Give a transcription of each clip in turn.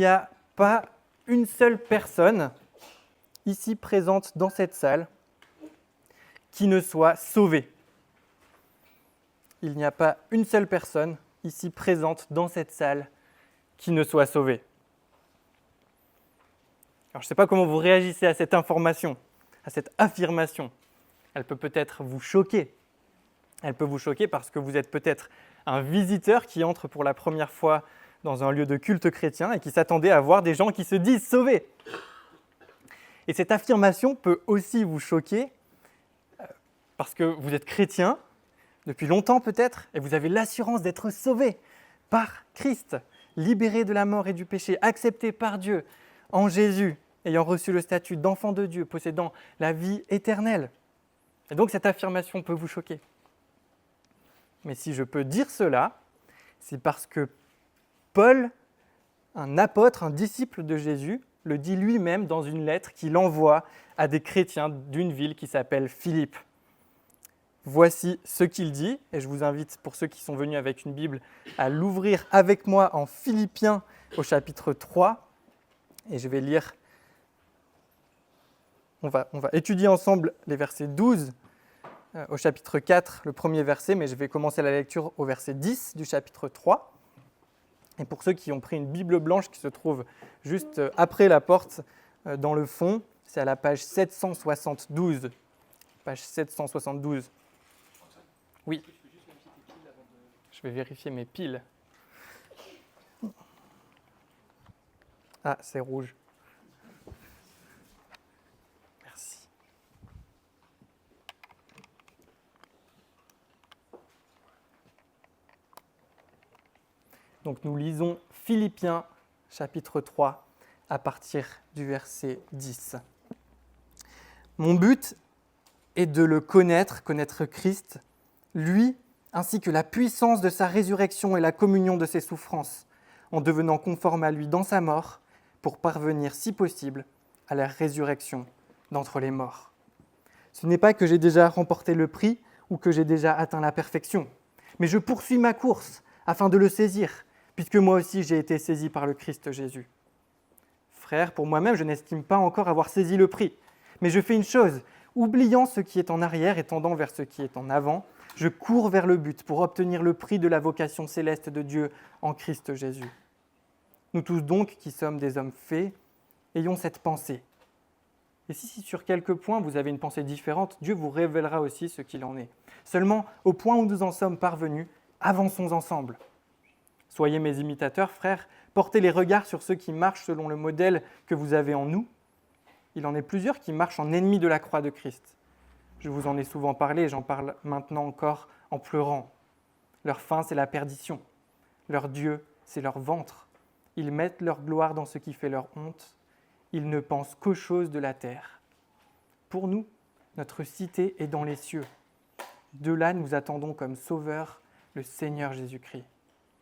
n'y a pas une seule personne ici présente dans cette salle qui ne soit sauvée. Il n'y a pas une seule personne ici présente dans cette salle qui ne soit sauvée. Alors, je ne sais pas comment vous réagissez à cette information, à cette affirmation. Elle peut peut-être vous choquer. Elle peut vous choquer parce que vous êtes peut-être un visiteur qui entre pour la première fois dans un lieu de culte chrétien et qui s'attendait à voir des gens qui se disent sauvés. Et cette affirmation peut aussi vous choquer parce que vous êtes chrétien depuis longtemps peut-être et vous avez l'assurance d'être sauvé par Christ, libéré de la mort et du péché, accepté par Dieu en Jésus, ayant reçu le statut d'enfant de Dieu, possédant la vie éternelle. Et donc cette affirmation peut vous choquer. Mais si je peux dire cela, c'est parce que Paul, un apôtre, un disciple de Jésus, le dit lui-même dans une lettre qu'il envoie à des chrétiens d'une ville qui s'appelle Philippe. Voici ce qu'il dit, et je vous invite, pour ceux qui sont venus avec une Bible, à l'ouvrir avec moi en Philippiens au chapitre 3, et je vais lire, on va étudier ensemble les versets 12 au chapitre 4, le premier verset, mais je vais commencer la lecture au verset 10 du chapitre 3. Et pour ceux qui ont pris une Bible blanche qui se trouve juste après la porte, dans le fond, c'est à la page 772. Page 772. Oui. Je vais vérifier mes piles. Ah, c'est rouge. Merci. Donc nous lisons Philippiens chapitre 3 à partir du verset 10. Mon but est de le connaître Christ, lui, ainsi que la puissance de sa résurrection et la communion de ses souffrances, en devenant conforme à lui dans sa mort, pour parvenir, si possible, à la résurrection d'entre les morts. Ce n'est pas que j'ai déjà remporté le prix ou que j'ai déjà atteint la perfection, mais je poursuis ma course afin de le saisir, puisque moi aussi j'ai été saisi par le Christ Jésus. Frères, pour moi-même, je n'estime pas encore avoir saisi le prix, mais je fais une chose, oubliant ce qui est en arrière et tendant vers ce qui est en avant, je cours vers le but pour obtenir le prix de la vocation céleste de Dieu en Christ Jésus. Nous tous donc, qui sommes des hommes faits, ayons cette pensée. Et si sur quelques points vous avez une pensée différente, Dieu vous révélera aussi ce qu'il en est. Seulement, au point où nous en sommes parvenus, avançons ensemble. Soyez mes imitateurs, frères, portez les regards sur ceux qui marchent selon le modèle que vous avez en nous. Il en est plusieurs qui marchent en ennemis de la croix de Christ. Je vous en ai souvent parlé et j'en parle maintenant encore en pleurant. Leur fin, c'est la perdition. Leur Dieu, c'est leur ventre. Ils mettent leur gloire dans ce qui fait leur honte. Ils ne pensent qu'aux choses de la terre. Pour nous, notre cité est dans les cieux. De là, nous attendons comme sauveur le Seigneur Jésus-Christ,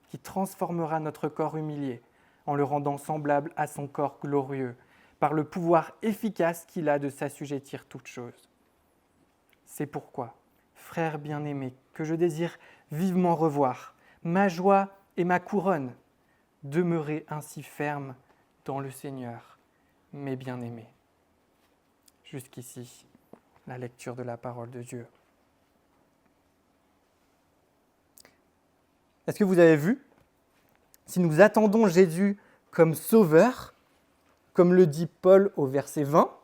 qui transformera notre corps humilié en le rendant semblable à son corps glorieux, par le pouvoir efficace qu'il a de s'assujettir toutes choses. C'est pourquoi, frères bien-aimés, que je désire vivement revoir, ma joie et ma couronne, demeurez ainsi fermes dans le Seigneur, mes bien-aimés. Jusqu'ici, la lecture de la parole de Dieu. Est-ce que vous avez vu? Si nous attendons Jésus comme sauveur, comme le dit Paul au verset 20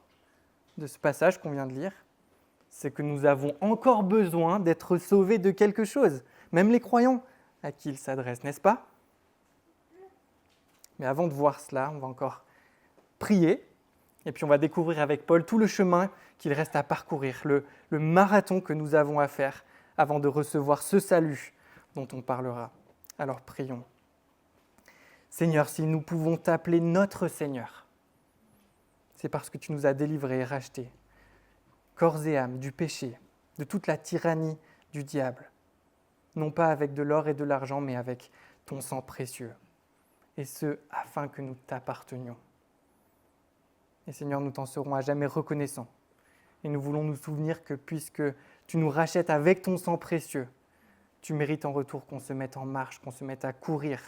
de ce passage qu'on vient de lire, c'est que nous avons encore besoin d'être sauvés de quelque chose, même les croyants à qui il s'adresse, n'est-ce pas? Mais avant de voir cela, on va encore prier, et puis on va découvrir avec Paul tout le chemin qu'il reste à parcourir, le marathon que nous avons à faire avant de recevoir ce salut dont on parlera. Alors prions. Seigneur, si nous pouvons t'appeler notre Seigneur, c'est parce que tu nous as délivrés et rachetés, corps et âme, du péché, de toute la tyrannie du diable, non pas avec de l'or et de l'argent, mais avec ton sang précieux, et ce, afin que nous t'appartenions. Et Seigneur, nous t'en serons à jamais reconnaissants, et nous voulons nous souvenir que puisque tu nous rachètes avec ton sang précieux, tu mérites en retour qu'on se mette en marche, qu'on se mette à courir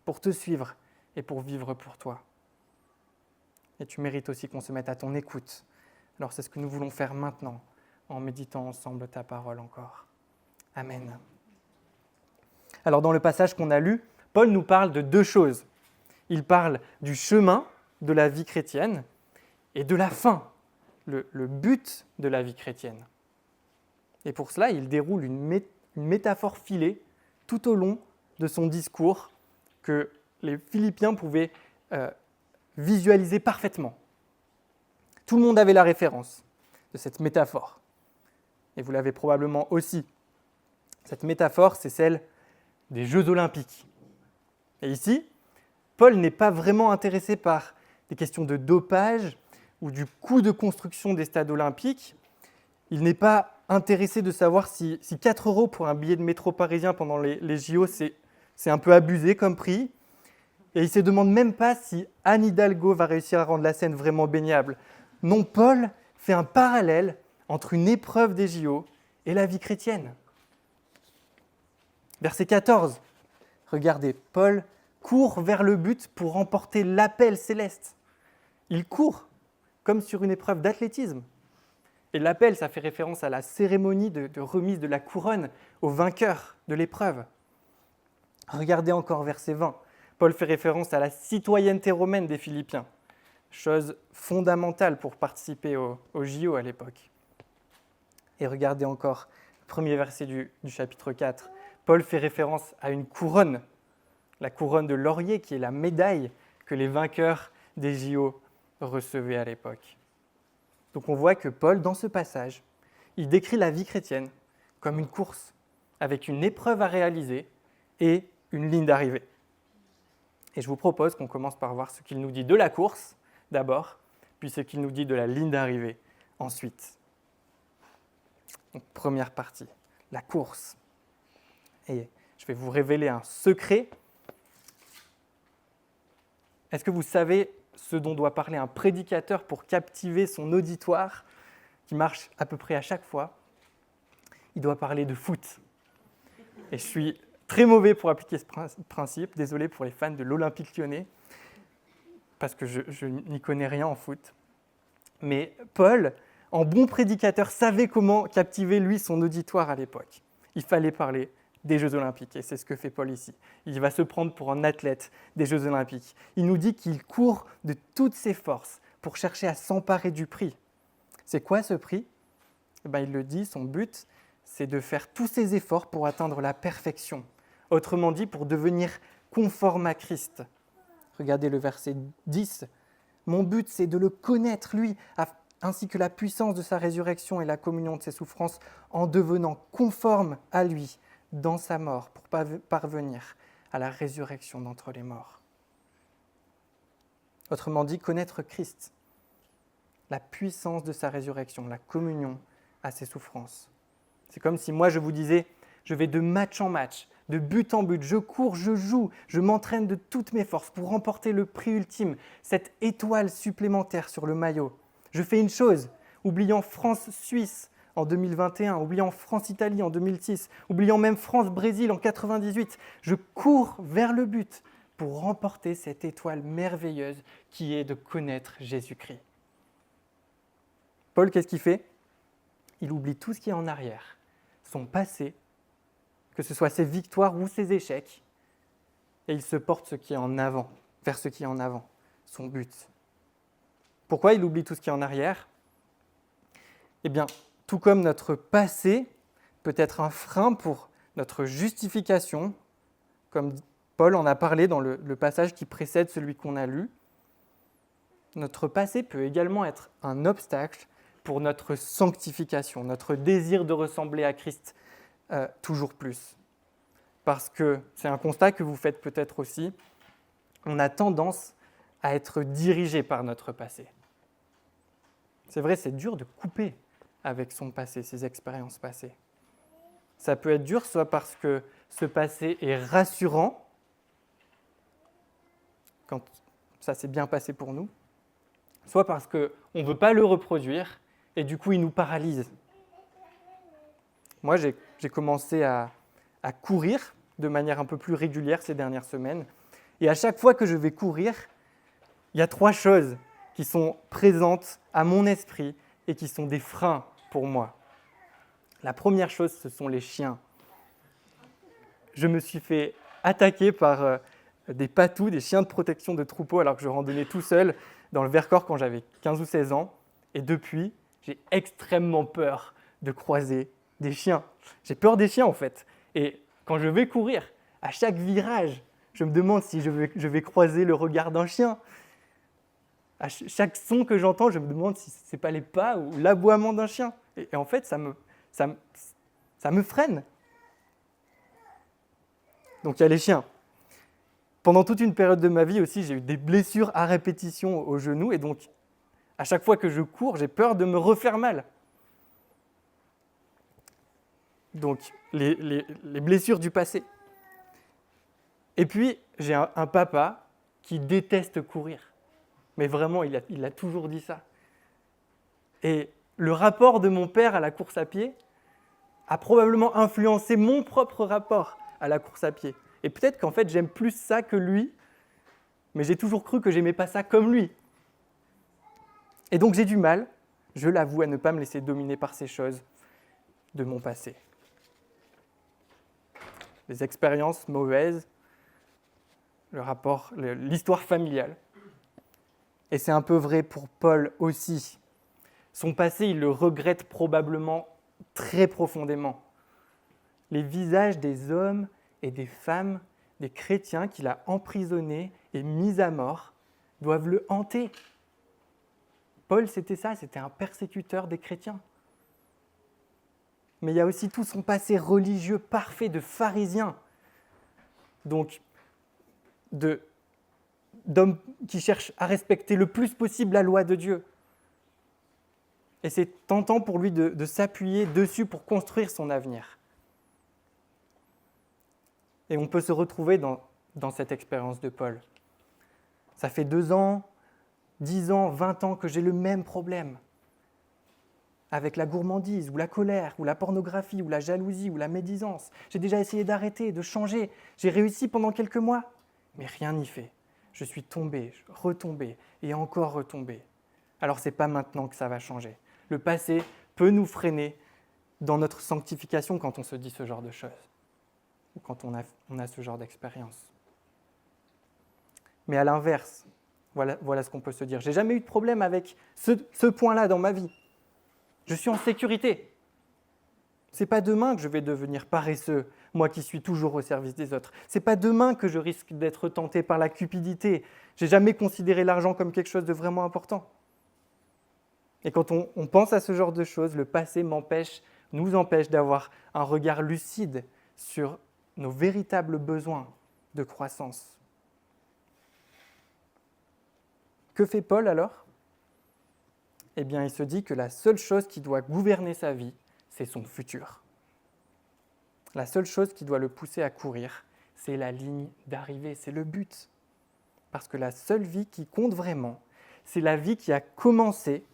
pour te suivre et pour vivre pour toi. et tu mérites aussi qu'on se mette à ton écoute. Alors c'est ce que nous voulons faire maintenant, en méditant ensemble ta parole encore. Amen. Alors dans le passage qu'on a lu, Paul nous parle de deux choses. Il parle du chemin de la vie chrétienne et de la fin, le but de la vie chrétienne. Et pour cela, il déroule une métaphore filée tout au long de son discours que les Philippiens pouvaient visualiser parfaitement. Tout le monde avait la référence de cette métaphore. Et vous l'avez probablement aussi. Cette métaphore, c'est celle des Jeux Olympiques. Et ici, Paul n'est pas vraiment intéressé par des questions de dopage ou du coût de construction des stades olympiques. Il n'est pas intéressé de savoir si 4 € pour un billet de métro parisien pendant les JO, c'est un peu abusé comme prix. Et il ne se demande même pas si Anne Hidalgo va réussir à rendre la scène vraiment baignable. Non, Paul fait un parallèle entre une épreuve des JO et la vie chrétienne. Verset 14, regardez, Paul court vers le but pour remporter l'appel céleste. Il court, comme sur une épreuve d'athlétisme. Et l'appel, ça fait référence à la cérémonie de remise de la couronne au vainqueur de l'épreuve. Regardez encore verset 20. Paul fait référence à la citoyenneté romaine des Philippiens, chose fondamentale pour participer au JO à l'époque. Et regardez encore le premier verset du chapitre 4. Paul fait référence à une couronne, la couronne de laurier qui est la médaille que les vainqueurs des JO recevaient à l'époque. Donc on voit que Paul, dans ce passage, il décrit la vie chrétienne comme une course, avec une épreuve à réaliser et une ligne d'arrivée. Et je vous propose qu'on commence par voir ce qu'il nous dit de la course, d'abord, puis ce qu'il nous dit de la ligne d'arrivée, ensuite. Donc, première partie, la course. Et je vais vous révéler un secret. Est-ce que vous savez ce dont doit parler un prédicateur pour captiver son auditoire, qui marche à peu près à chaque fois? Il doit parler de foot. Et je suis très mauvais pour appliquer ce principe, désolé pour les fans de l'Olympique Lyonnais, parce que je n'y connais rien en foot. Mais Paul, en bon prédicateur, savait comment captiver, lui, son auditoire à l'époque. Il fallait parler des Jeux Olympiques, et c'est ce que fait Paul ici. Il va se prendre pour un athlète des Jeux Olympiques. Il nous dit qu'il court de toutes ses forces pour chercher à s'emparer du prix. C'est quoi ce prix? Il le dit, son but, c'est de faire tous ses efforts pour atteindre la perfection. Autrement dit, pour devenir conforme à Christ. Regardez le verset 10. « Mon but, c'est de le connaître, lui, ainsi que la puissance de sa résurrection et la communion de ses souffrances, en devenant conforme à lui dans sa mort, pour parvenir à la résurrection d'entre les morts. » Autrement dit, connaître Christ, la puissance de sa résurrection, la communion à ses souffrances. C'est comme si moi je vous disais, je vais de match en match, de but en but, je cours, je joue, je m'entraîne de toutes mes forces pour remporter le prix ultime, cette étoile supplémentaire sur le maillot. Je fais une chose, oubliant France-Suisse en 2021, oubliant France-Italie en 2006, oubliant même France-Brésil en 1998, je cours vers le but pour remporter cette étoile merveilleuse qui est de connaître Jésus-Christ. Paul, qu'est-ce qu'il fait? Il oublie tout ce qui est en arrière, son passé, que ce soit ses victoires ou ses échecs, et il se porte ce qui est en avant, vers ce qui est en avant, son but. Pourquoi il oublie tout ce qui est en arrière? Eh bien, tout comme notre passé peut être un frein pour notre justification, comme Paul en a parlé dans le passage qui précède celui qu'on a lu, notre passé peut également être un obstacle pour notre sanctification, notre désir de ressembler à Christ toujours plus. Parce que c'est un constat que vous faites peut-être aussi, on a tendance à être dirigé par notre passé. C'est vrai, c'est dur de couper avec son passé, ses expériences passées. Ça peut être dur, soit parce que ce passé est rassurant, quand ça s'est bien passé pour nous, soit parce qu'on ne veut pas le reproduire, et du coup, il nous paralyse. Moi, j'ai commencé à courir de manière un peu plus régulière ces dernières semaines, et à chaque fois que je vais courir, il y a 3 choses qui sont présentes à mon esprit et qui sont des freins pour moi. La première chose, ce sont les chiens. Je me suis fait attaquer par des patous, des chiens de protection de troupeau, alors que je randonnais tout seul dans le Vercors quand j'avais 15 ou 16 ans. Et depuis, j'ai extrêmement peur de croiser des chiens. J'ai peur des chiens en fait. Et quand je vais courir, à chaque virage, je me demande si je vais croiser le regard d'un chien. À chaque son que j'entends, je me demande si ce n'est pas les pas ou l'aboiement d'un chien. Et en fait, ça me freine. Donc il y a les chiens. Pendant toute une période de ma vie aussi, j'ai eu des blessures à répétition au genou. Et donc, à chaque fois que je cours, j'ai peur de me refaire mal. Donc, les blessures du passé. Et puis, j'ai un papa qui déteste courir. Mais vraiment, il a toujours dit ça. Et le rapport de mon père à la course à pied a probablement influencé mon propre rapport à la course à pied. Et peut-être qu'en fait, j'aime plus ça que lui, mais j'ai toujours cru que j'aimais pas ça comme lui. Et donc, j'ai du mal, je l'avoue, à ne pas me laisser dominer par ces choses de mon passé. Les expériences mauvaises, l'histoire familiale. Et c'est un peu vrai pour Paul aussi. Son passé, il le regrette probablement très profondément. Les visages des hommes et des femmes, des chrétiens qu'il a emprisonnés et mis à mort, doivent le hanter. Paul, c'était ça, c'était un persécuteur des chrétiens. Mais il y a aussi tout son passé religieux parfait de pharisien. Donc, d'homme qui cherche à respecter le plus possible la loi de Dieu. Et c'est tentant pour lui de s'appuyer dessus pour construire son avenir. Et on peut se retrouver dans cette expérience de Paul. Ça fait 2 ans, 10 ans, 20 ans que j'ai le même problème. Avec la gourmandise, ou la colère, ou la pornographie, ou la jalousie, ou la médisance. J'ai déjà essayé d'arrêter, de changer. J'ai réussi pendant quelques mois, mais rien n'y fait. Je suis tombé, retombé, et encore retombé. Alors ce n'est pas maintenant que ça va changer. Le passé peut nous freiner dans notre sanctification quand on se dit ce genre de choses, ou quand on a ce genre d'expérience. Mais à l'inverse, voilà ce qu'on peut se dire. Je n'ai jamais eu de problème avec ce point-là dans ma vie. Je suis en sécurité. Ce n'est pas demain que je vais devenir paresseux, moi qui suis toujours au service des autres. Ce n'est pas demain que je risque d'être tenté par la cupidité. Je n'ai jamais considéré l'argent comme quelque chose de vraiment important. Et quand on pense à ce genre de choses, le passé nous empêche d'avoir un regard lucide sur nos véritables besoins de croissance. Que fait Paul alors ? Eh bien, il se dit que la seule chose qui doit gouverner sa vie, c'est son futur. La seule chose qui doit le pousser à courir, c'est la ligne d'arrivée, c'est le but. Parce que la seule vie qui compte vraiment, c'est la vie qui a commencé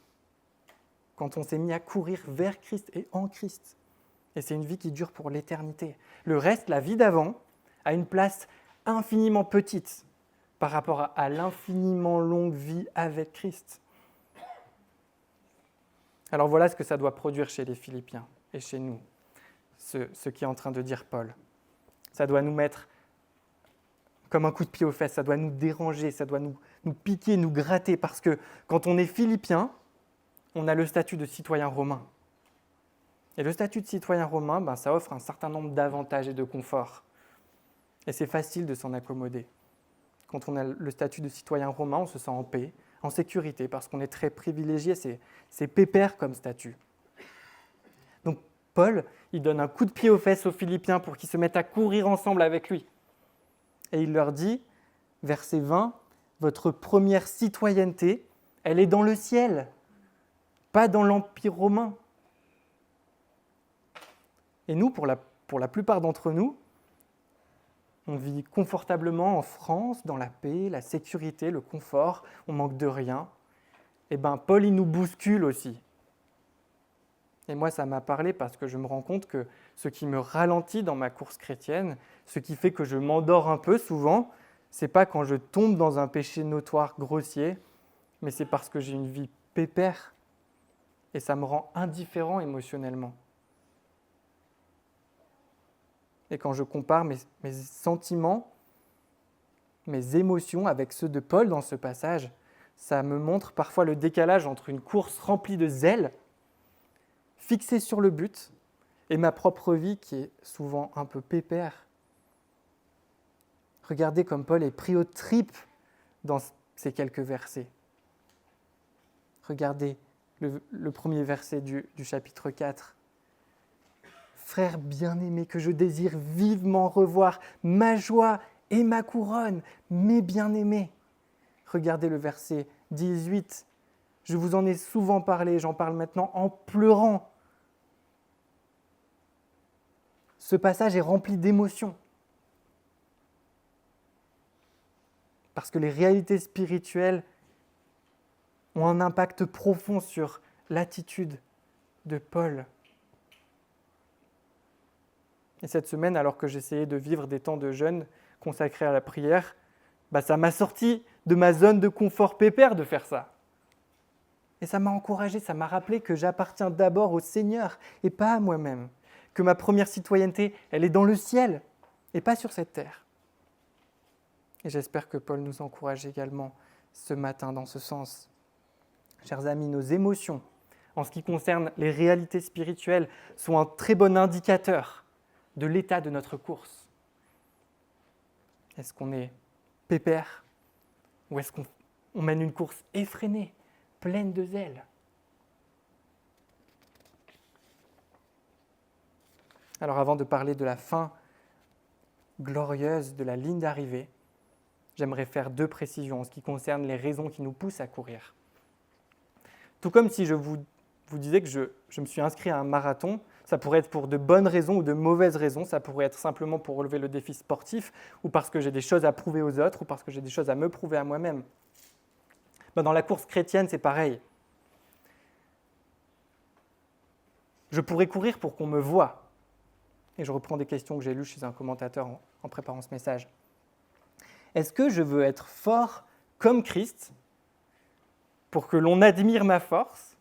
quand on s'est mis à courir vers Christ et en Christ. Et c'est une vie qui dure pour l'éternité. Le reste, la vie d'avant, a une place infiniment petite par rapport à l'infiniment longue vie avec Christ. Alors voilà ce que ça doit produire chez les Philippiens et chez nous, ce qu'est en train de dire Paul. Ça doit nous mettre comme un coup de pied aux fesses, ça doit nous déranger, ça doit nous piquer, nous gratter, parce que quand on est Philippien, on a le statut de citoyen romain. Et le statut de citoyen romain, ça offre un certain nombre d'avantages et de confort. Et c'est facile de s'en accommoder. Quand on a le statut de citoyen romain, on se sent en paix, en sécurité, parce qu'on est très privilégié, c'est pépère comme statut. Donc Paul, il donne un coup de pied aux fesses aux Philippiens pour qu'ils se mettent à courir ensemble avec lui. Et il leur dit, verset 20, « Votre première citoyenneté, elle est dans le ciel, pas dans l'Empire romain. » Et nous, pour la plupart d'entre nous, on vit confortablement en France, dans la paix, la sécurité, le confort, on manque de rien. Et Paul, il nous bouscule aussi. Et moi, ça m'a parlé parce que je me rends compte que ce qui me ralentit dans ma course chrétienne, ce qui fait que je m'endors un peu souvent, c'est pas quand je tombe dans un péché notoire, grossier, mais c'est parce que j'ai une vie pépère et ça me rend indifférent émotionnellement. Et quand je compare mes sentiments, mes émotions avec ceux de Paul dans ce passage, ça me montre parfois le décalage entre une course remplie de zèle, fixée sur le but, et ma propre vie qui est souvent un peu pépère. Regardez comme Paul est pris aux tripes dans ces quelques versets. Regardez le premier verset du chapitre 4. Frères bien-aimés, que je désire vivement revoir, ma joie et ma couronne, mes bien-aimés. Regardez le verset 18. Je vous en ai souvent parlé, j'en parle maintenant en pleurant. Ce passage est rempli d'émotions. Parce que les réalités spirituelles ont un impact profond sur l'attitude de Paul. Et cette semaine, alors que j'essayais de vivre des temps de jeûne consacrés à la prière, ça m'a sorti de ma zone de confort pépère de faire ça. Et ça m'a encouragé, ça m'a rappelé que j'appartiens d'abord au Seigneur et pas à moi-même. Que ma première citoyenneté, elle est dans le ciel et pas sur cette terre. Et j'espère que Paul nous encourage également ce matin dans ce sens. Chers amis, nos émotions, en ce qui concerne les réalités spirituelles, sont un très bon indicateur de l'état de notre course. Est-ce qu'on est pépère ou est-ce qu'on mène une course effrénée, pleine de zèle? Alors avant de parler de la fin glorieuse de la ligne d'arrivée, j'aimerais faire 2 précisions en ce qui concerne les raisons qui nous poussent à courir. Tout comme si je vous disais que je me suis inscrit à un marathon, ça pourrait être pour de bonnes raisons ou de mauvaises raisons, ça pourrait être simplement pour relever le défi sportif, ou parce que j'ai des choses à prouver aux autres, ou parce que j'ai des choses à me prouver à moi-même. Dans la course chrétienne, c'est pareil. Je pourrais courir pour qu'on me voie. Et je reprends des questions que j'ai lues chez un commentateur en préparant ce message. Est-ce que je veux être fort comme Christ pour que l'on admire ma force,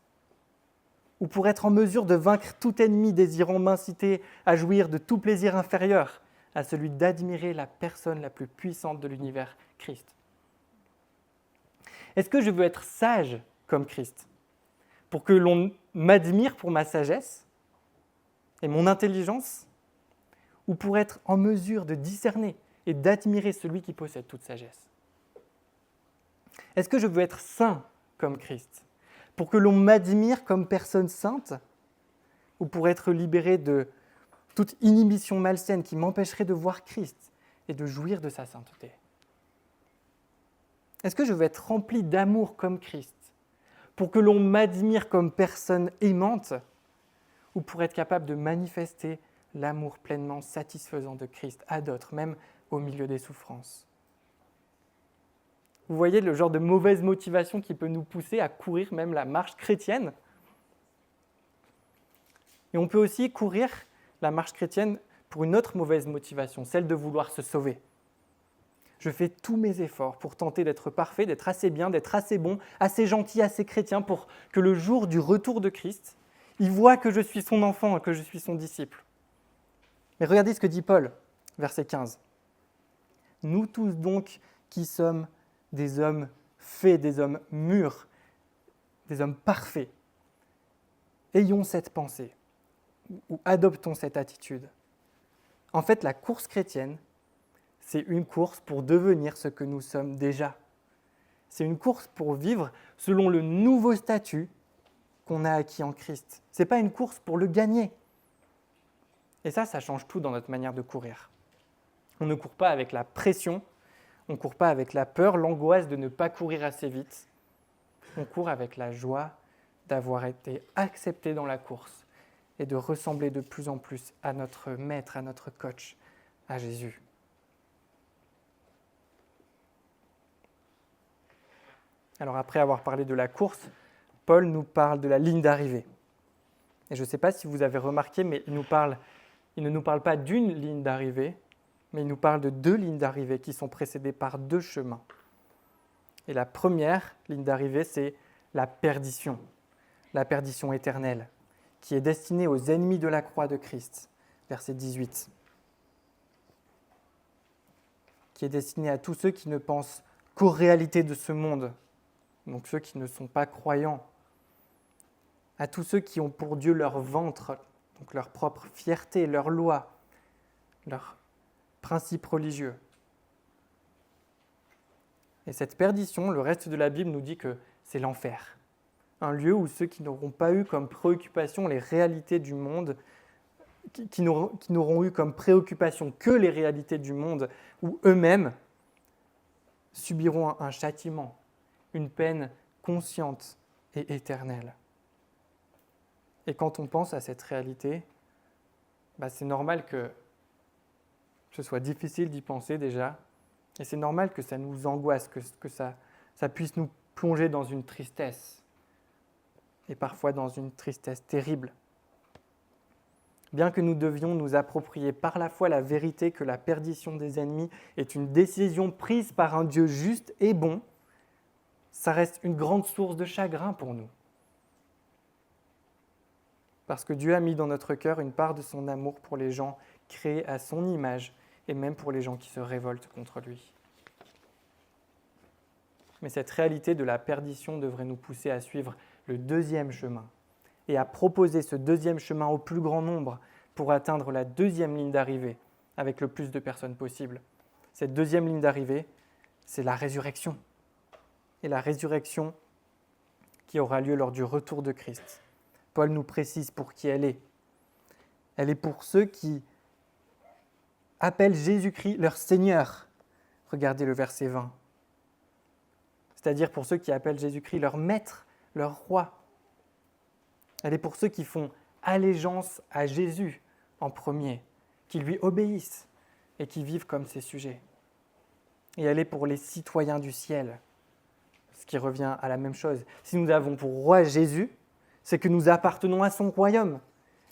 ou pour être en mesure de vaincre tout ennemi désirant m'inciter à jouir de tout plaisir inférieur à celui d'admirer la personne la plus puissante de l'univers, Christ? Est-ce que je veux être sage comme Christ pour que l'on m'admire pour ma sagesse et mon intelligence, ou pour être en mesure de discerner et d'admirer celui qui possède toute sagesse? Est-ce que je veux être saint comme Christ pour que l'on m'admire comme personne sainte, ou pour être libéré de toute inhibition malsaine qui m'empêcherait de voir Christ et de jouir de sa sainteté? Est-ce que je veux être rempli d'amour comme Christ pour que l'on m'admire comme personne aimante, ou pour être capable de manifester l'amour pleinement satisfaisant de Christ à d'autres, même au milieu des souffrances? Vous voyez le genre de mauvaise motivation qui peut nous pousser à courir même la marche chrétienne? Et on peut aussi courir la marche chrétienne pour une autre mauvaise motivation, celle de vouloir se sauver. Je fais tous mes efforts pour tenter d'être parfait, d'être assez bien, d'être assez bon, assez gentil, assez chrétien pour que le jour du retour de Christ, il voit que je suis son enfant, que je suis son disciple. Mais regardez ce que dit Paul, verset 15. « Nous tous donc qui sommes des hommes faits, des hommes mûrs, des hommes parfaits, ayons cette pensée ou adoptons cette attitude. » En fait, la course chrétienne, c'est une course pour devenir ce que nous sommes déjà. C'est une course pour vivre selon le nouveau statut qu'on a acquis en Christ. Ce n'est pas une course pour le gagner. Et ça change tout dans notre manière de courir. On ne court pas avec la pression, on ne court pas avec la peur, l'angoisse de ne pas courir assez vite. On court avec la joie d'avoir été accepté dans la course et de ressembler de plus en plus à notre maître, à notre coach, à Jésus. Alors après avoir parlé de la course, Paul nous parle de la ligne d'arrivée. Et je ne sais pas si vous avez remarqué, mais il ne nous parle pas d'une ligne d'arrivée, mais il nous parle de 2 lignes d'arrivée qui sont précédées par 2 chemins. Et la première ligne d'arrivée, c'est la perdition éternelle, qui est destinée aux ennemis de la croix de Christ, verset 18, qui est destinée à tous ceux qui ne pensent qu'aux réalités de ce monde, donc ceux qui ne sont pas croyants, à tous ceux qui ont pour Dieu leur ventre, donc leur propre fierté, leur loi, leurs principes religieux. Et cette perdition, le reste de la Bible nous dit que c'est l'enfer. Un lieu où ceux qui n'auront pas eu comme préoccupation les réalités du monde, qui n'auront eu comme préoccupation que les réalités du monde, où eux-mêmes subiront un châtiment, une peine consciente et éternelle. Et quand on pense à cette réalité, c'est normal que ce soit difficile d'y penser déjà, et c'est normal que ça nous angoisse, que ça puisse nous plonger dans une tristesse, et parfois dans une tristesse terrible. Bien que nous devions nous approprier par la foi la vérité que la perdition des ennemis est une décision prise par un Dieu juste et bon, ça reste une grande source de chagrin pour nous. Parce que Dieu a mis dans notre cœur une part de son amour pour les gens créés à son image, et même pour les gens qui se révoltent contre lui. Mais cette réalité de la perdition devrait nous pousser à suivre le deuxième chemin et à proposer ce deuxième chemin au plus grand nombre pour atteindre la deuxième ligne d'arrivée avec le plus de personnes possible. Cette deuxième ligne d'arrivée, c'est la résurrection. Et la résurrection qui aura lieu lors du retour de Christ. Paul nous précise pour qui elle est. Elle est pour ceux qui appellent Jésus-Christ leur Seigneur. Regardez le verset 20. C'est-à-dire pour ceux qui appellent Jésus-Christ leur Maître, leur Roi. Elle est pour ceux qui font allégeance à Jésus en premier, qui lui obéissent et qui vivent comme ses sujets. Et elle est pour les citoyens du ciel, ce qui revient à la même chose. Si nous avons pour Roi Jésus, c'est que nous appartenons à son royaume,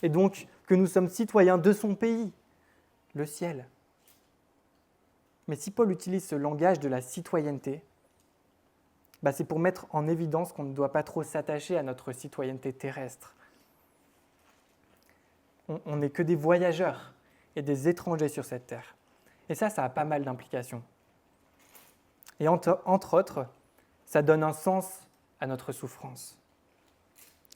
et donc que nous sommes citoyens de son pays, le ciel. Mais si Paul utilise ce langage de la citoyenneté, c'est pour mettre en évidence qu'on ne doit pas trop s'attacher à notre citoyenneté terrestre. On n'est que des voyageurs et des étrangers sur cette terre. Et ça a pas mal d'implications. Et entre autres, ça donne un sens à notre souffrance.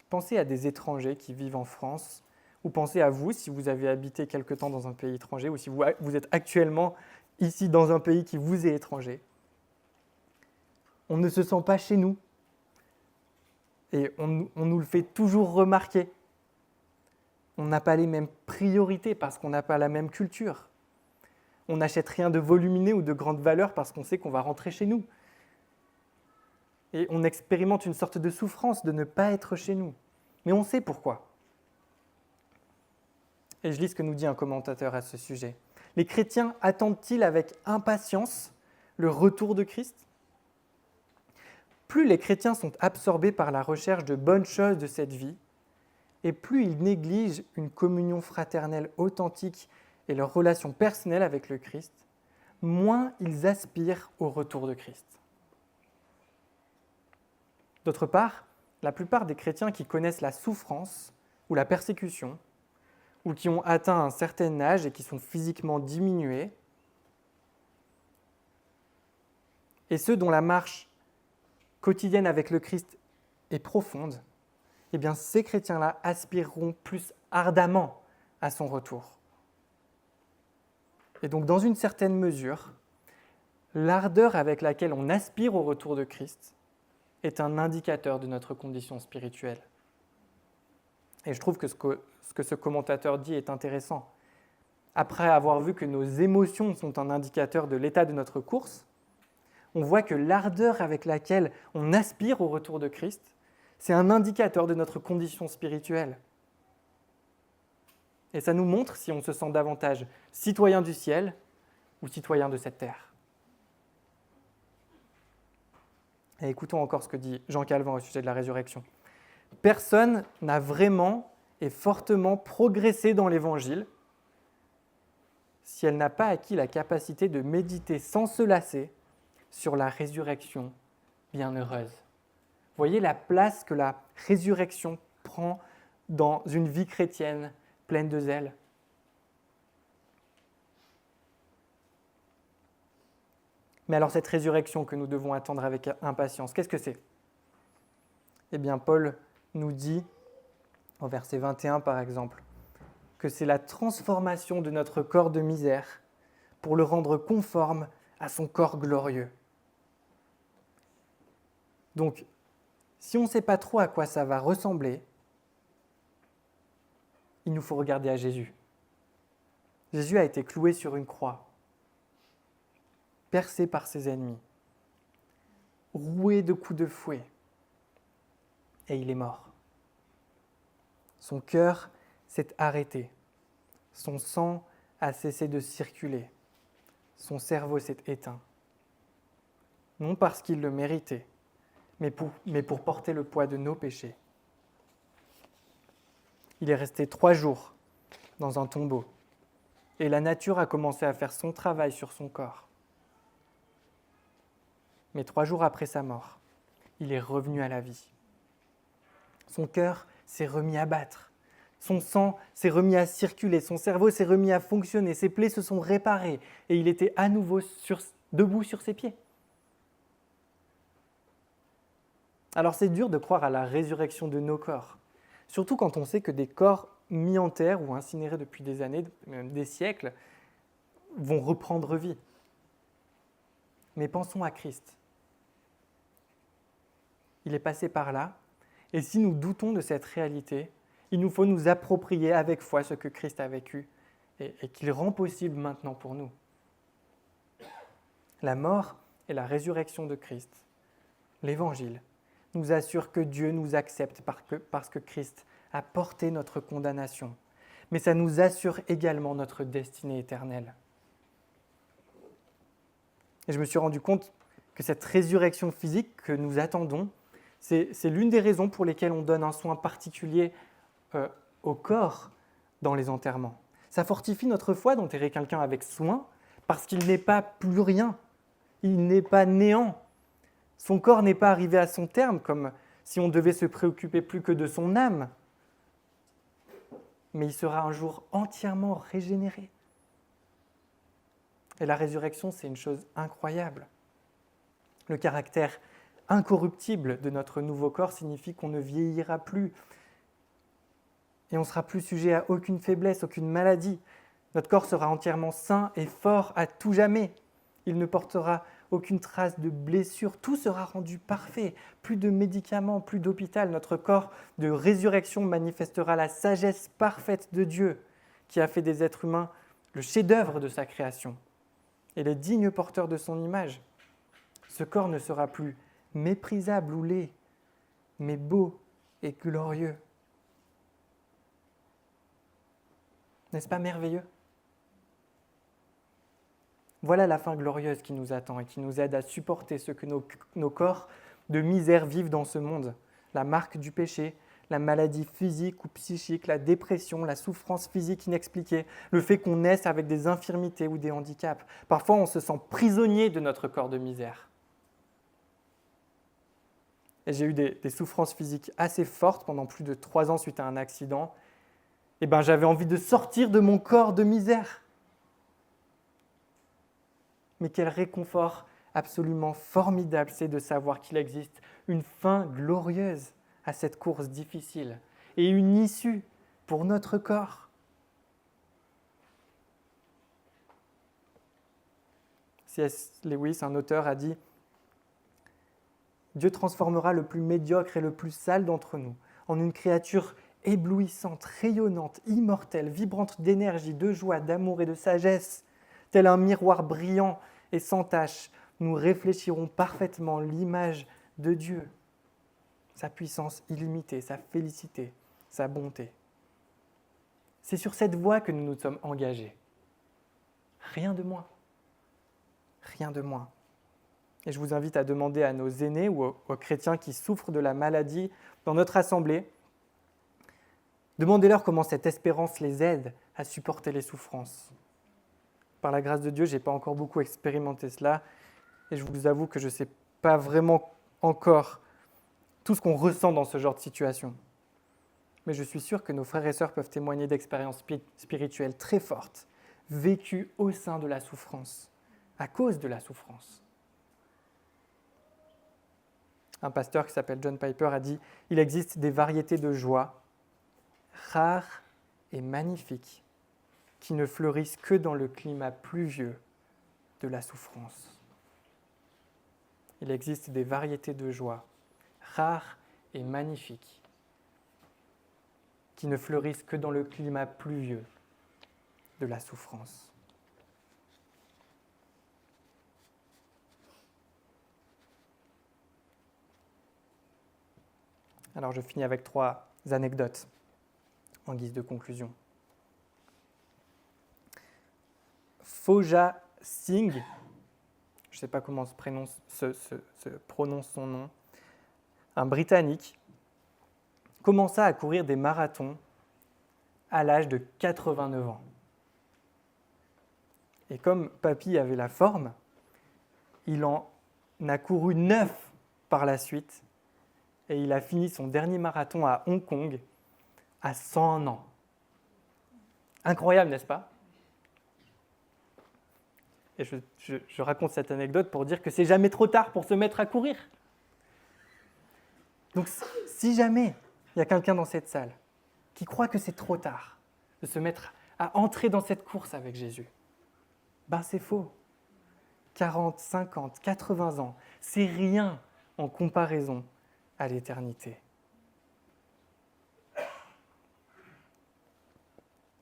Pensez à des étrangers qui vivent en France, ou pensez à vous, si vous avez habité quelque temps dans un pays étranger, ou si vous êtes actuellement ici dans un pays qui vous est étranger. On ne se sent pas chez nous. Et on nous le fait toujours remarquer. On n'a pas les mêmes priorités parce qu'on n'a pas la même culture. On n'achète rien de volumineux ou de grande valeur parce qu'on sait qu'on va rentrer chez nous. Et on expérimente une sorte de souffrance de ne pas être chez nous. Mais on sait pourquoi. Et je lis ce que nous dit un commentateur à ce sujet. Les chrétiens attendent-ils avec impatience le retour de Christ ? Plus les chrétiens sont absorbés par la recherche de bonnes choses de cette vie, et plus ils négligent une communion fraternelle authentique et leur relation personnelle avec le Christ, moins ils aspirent au retour de Christ. D'autre part, la plupart des chrétiens qui connaissent la souffrance ou la persécution, ou qui ont atteint un certain âge et qui sont physiquement diminués, et ceux dont la marche quotidienne avec le Christ est profonde, eh bien ces chrétiens-là aspireront plus ardemment à son retour. Et donc, dans une certaine mesure, l'ardeur avec laquelle on aspire au retour de Christ est un indicateur de notre condition spirituelle. Et je trouve que ce que ce commentateur dit est intéressant. Après avoir vu que nos émotions sont un indicateur de l'état de notre course, on voit que l'ardeur avec laquelle on aspire au retour de Christ, c'est un indicateur de notre condition spirituelle. Et ça nous montre si on se sent davantage citoyen du ciel ou citoyen de cette terre. Et écoutons encore ce que dit Jean Calvin au sujet de la résurrection. Personne n'a vraiment et fortement progressé dans l'Évangile si elle n'a pas acquis la capacité de méditer sans se lasser sur la résurrection bienheureuse. Voyez la place que la résurrection prend dans une vie chrétienne pleine de zèle. Mais alors cette résurrection que nous devons attendre avec impatience, qu'est-ce que c'est ? Eh bien, Paul nous dit, au verset 21 par exemple, que c'est la transformation de notre corps de misère pour le rendre conforme à son corps glorieux. Donc, si on ne sait pas trop à quoi ça va ressembler, il nous faut regarder à Jésus. Jésus a été cloué sur une croix, percé par ses ennemis, roué de coups de fouet, et il est mort. Son cœur s'est arrêté, son sang a cessé de circuler, son cerveau s'est éteint. Non parce qu'il le méritait, mais pour porter le poids de nos péchés. Il est resté 3 jours dans un tombeau, et la nature a commencé à faire son travail sur son corps. Mais 3 jours après sa mort, il est revenu à la vie. Son cœur s'est remis à battre, son sang s'est remis à circuler, son cerveau s'est remis à fonctionner, ses plaies se sont réparées, et il était à nouveau debout sur ses pieds. Alors c'est dur de croire à la résurrection de nos corps, surtout quand on sait que des corps mis en terre ou incinérés depuis des années, même des siècles, vont reprendre vie. Mais pensons à Christ. Il est passé par là, et si nous doutons de cette réalité, il nous faut nous approprier avec foi ce que Christ a vécu et qu'il rend possible maintenant pour nous. La mort et la résurrection de Christ, l'Évangile, nous assure que Dieu nous accepte parce que Christ a porté notre condamnation. Mais ça nous assure également notre destinée éternelle. Et je me suis rendu compte que cette résurrection physique que nous attendons, c'est l'une des raisons pour lesquelles on donne un soin particulier au corps dans les enterrements. Ça fortifie notre foi d'enterrer quelqu'un avec soin parce qu'il n'est pas plus rien, il n'est pas néant. Son corps n'est pas arrivé à son terme, comme si on devait se préoccuper plus que de son âme. Mais il sera un jour entièrement régénéré. Et la résurrection, c'est une chose incroyable. Le caractère incorruptible de notre nouveau corps signifie qu'on ne vieillira plus. Et on ne sera plus sujet à aucune faiblesse, aucune maladie. Notre corps sera entièrement sain et fort à tout jamais. Il ne portera aucune trace de blessure, tout sera rendu parfait. Plus de médicaments, plus d'hôpital. Notre corps de résurrection manifestera la sagesse parfaite de Dieu, qui a fait des êtres humains le chef-d'œuvre de sa création et les dignes porteurs de son image. Ce corps ne sera plus méprisable ou laid, mais beau et glorieux. N'est-ce pas merveilleux ? Voilà la fin glorieuse qui nous attend et qui nous aide à supporter ce que nos corps de misère vivent dans ce monde. La marque du péché, la maladie physique ou psychique, la dépression, la souffrance physique inexpliquée, le fait qu'on naisse avec des infirmités ou des handicaps. Parfois, on se sent prisonnier de notre corps de misère. Et j'ai eu des souffrances physiques assez fortes pendant plus de 3 ans suite à un accident. Et j'avais envie de sortir de mon corps de misère. Mais quel réconfort absolument formidable c'est de savoir qu'il existe une fin glorieuse à cette course difficile et une issue pour notre corps. C.S. Lewis, un auteur, a dit « Dieu transformera le plus médiocre et le plus sale d'entre nous en une créature éblouissante, rayonnante, immortelle, vibrante d'énergie, de joie, d'amour et de sagesse. Tel un miroir brillant et sans tache, nous réfléchirons parfaitement l'image de Dieu, sa puissance illimitée, sa félicité, sa bonté. » C'est sur cette voie que nous nous sommes engagés. Rien de moins. Rien de moins. Et je vous invite à demander à nos aînés ou aux chrétiens qui souffrent de la maladie dans notre assemblée, demandez-leur comment cette espérance les aide à supporter les souffrances. Par la grâce de Dieu, je n'ai pas encore beaucoup expérimenté cela et je vous avoue que je ne sais pas vraiment encore tout ce qu'on ressent dans ce genre de situation. Mais je suis sûr que nos frères et sœurs peuvent témoigner d'expériences spirituelles très fortes, vécues au sein de la souffrance, à cause de la souffrance. Un pasteur qui s'appelle John Piper a dit « Il existe des variétés de joie, rares et magnifiques, qui ne fleurissent que dans le climat pluvieux de la souffrance. » Il existe des variétés de joie, rares et magnifiques, qui ne fleurissent que dans le climat pluvieux de la souffrance. Alors je finis avec 3 anecdotes en guise de conclusion. Foja Singh, je ne sais pas comment se prononce son nom, un Britannique, commença à courir des marathons à l'âge de 89 ans. Et comme papy avait la forme, il en a couru 9 par la suite, et il a fini son dernier marathon à Hong Kong à 101 ans. Incroyable, n'est-ce pas ? Et je raconte cette anecdote pour dire que c'est jamais trop tard pour se mettre à courir. Donc si jamais il y a quelqu'un dans cette salle qui croit que c'est trop tard de se mettre à entrer dans cette course avec Jésus, ben c'est faux. 40, 50, 80 ans, c'est rien en comparaison à l'éternité.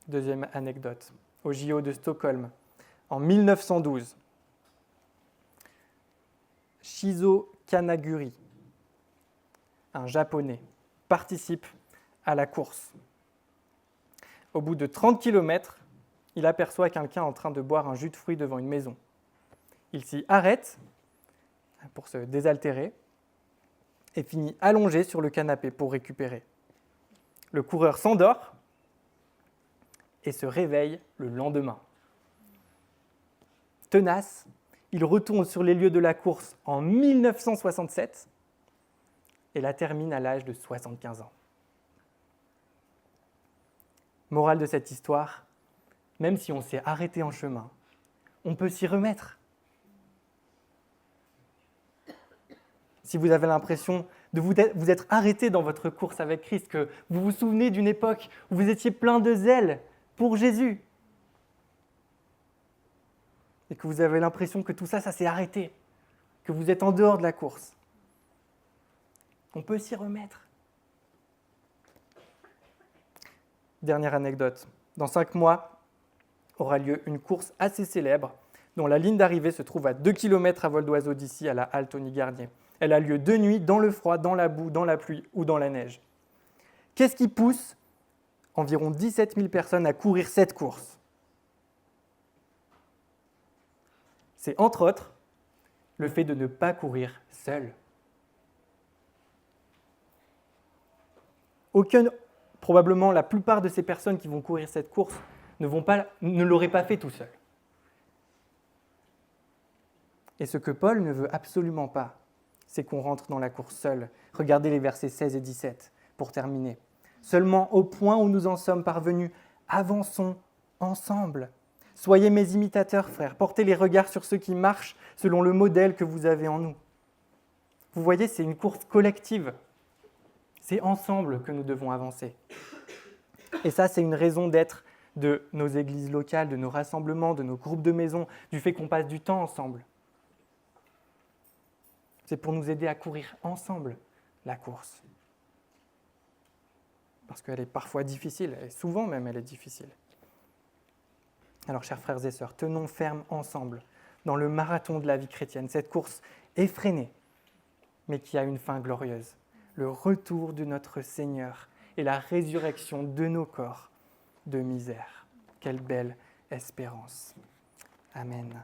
Deuxième anecdote, au JO de Stockholm, en 1912, Shizo Kanaguri, un Japonais, participe à la course. Au bout de 30 km, il aperçoit quelqu'un en train de boire un jus de fruits devant une maison. Il s'y arrête pour se désaltérer et finit allongé sur le canapé pour récupérer. Le coureur s'endort et se réveille le lendemain. Tenace, il retourne sur les lieux de la course en 1967 et la termine à l'âge de 75 ans. Morale de cette histoire, même si on s'est arrêté en chemin, on peut s'y remettre. Si vous avez l'impression de vous être arrêté dans votre course avec Christ, que vous vous souvenez d'une époque où vous étiez plein de zèle pour Jésus, et que vous avez l'impression que tout ça s'est arrêté, que vous êtes en dehors de la course, on peut s'y remettre. Dernière anecdote. Dans 5 mois aura lieu une course assez célèbre dont la ligne d'arrivée se trouve à 2 km à vol d'oiseau d'ici à la halle Tony Garnier. Elle a lieu de nuit, dans le froid, dans la boue, dans la pluie ou dans la neige. Qu'est-ce qui pousse environ 17 000 personnes à courir cette course ? C'est entre autres le fait de ne pas courir seul. Probablement la plupart de ces personnes qui vont courir cette course ne l'auraient pas fait tout seul. Et ce que Paul ne veut absolument pas, c'est qu'on rentre dans la course seul. Regardez les versets 16 et 17 pour terminer. Seulement au point où nous en sommes parvenus, avançons ensemble. Soyez mes imitateurs, frères. Portez les regards sur ceux qui marchent selon le modèle que vous avez en nous. Vous voyez, c'est une course collective. C'est ensemble que nous devons avancer. Et ça, c'est une raison d'être de nos églises locales, de nos rassemblements, de nos groupes de maison, du fait qu'on passe du temps ensemble. C'est pour nous aider à courir ensemble la course. Parce qu'elle est parfois difficile, et souvent même elle est difficile. Alors, chers frères et sœurs, tenons ferme ensemble dans le marathon de la vie chrétienne, cette course effrénée, mais qui a une fin glorieuse. Le retour de notre Seigneur et la résurrection de nos corps de misère. Quelle belle espérance. Amen.